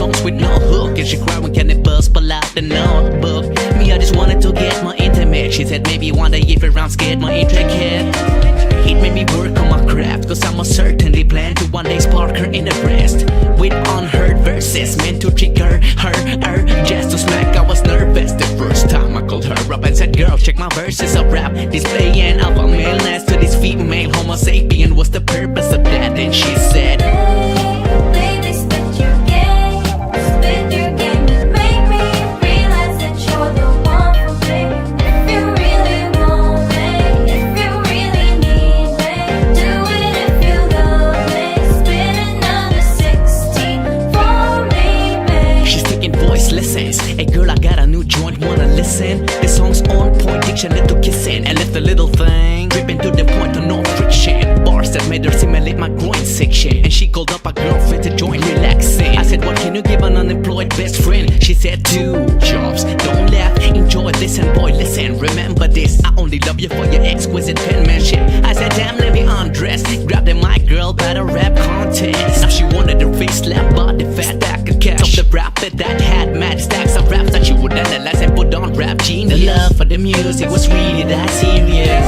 songs with no hook, and she cried when cannibals pull out the notebook. Me, I just wanted to get more intimate. She said maybe one day if around scared more intricate. It made me work on my craft, cause I most certainly plan to one day spark her in the breast with unheard verses meant to trigger her just to smack. I was nervous the first time I called her up and said, girl, check my verses of rap, displaying alpha maleness to this female homo sapien. What's the purpose of that? And she said, listens. Hey girl, I got a new joint, wanna listen? The song's on point, diction led to kissing, and left the little thing dripping to the point of no friction. Bars that made her simulate my groin section, and she called up a girlfriend to join relaxing. I said, what can you give an unemployed best friend? She said, 2 jobs. Don't laugh, enjoy, listen, boy, listen. Remember this, I only love you for your exquisite penmanship. I said, damn, let me undress. Grab the mic, girl, battle rap contest. Now she wanted her face slapped, body fat, back of cash. Top the rapper that had mad stacks of raps that she would analyze and put on rap genius. The love for the music was really that serious.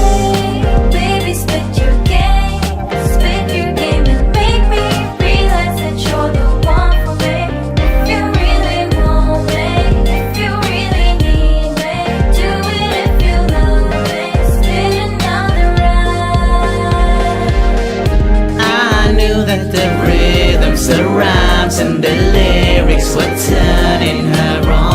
Hey, baby, spit your game. Spit your game and make me realize that you're the one for me. If you really want me, if you really need me, do it if you love me. Spit another rhyme. I knew that the rhythms, the rhymes, and the lyrics were turning her on.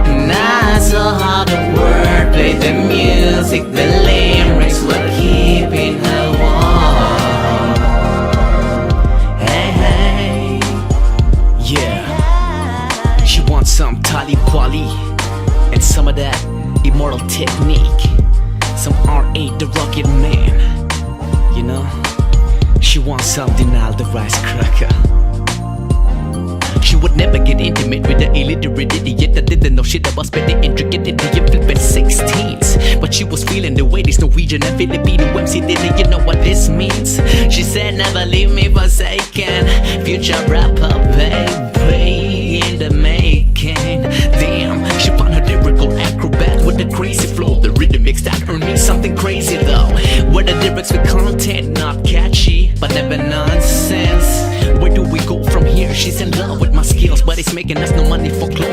And I saw how the wordplay, the music, the lyrics were keeping her warm. Hey, hey, yeah. She wants some Talib Kweli and some of that immortal technique, some R8 the rugged man, you know. She wants some Denal the rice cracker. She would never get intimate with the illiterate idiot that didn't know shit about spending intricate Indian flipping 16s. But she was feeling the way this Norwegian and Filipino MC did it, you know what this means. She said, never leave me forsaken. Future rapper, baby, in the making. Damn, she found her lyrical acrobat with the crazy flow. The rhythm mix that earned me something crazy though. Where the lyrics with content, not catchy, but never nonsense. Where do we go from here? She's in love with my skills, but it's making us no money for clothes.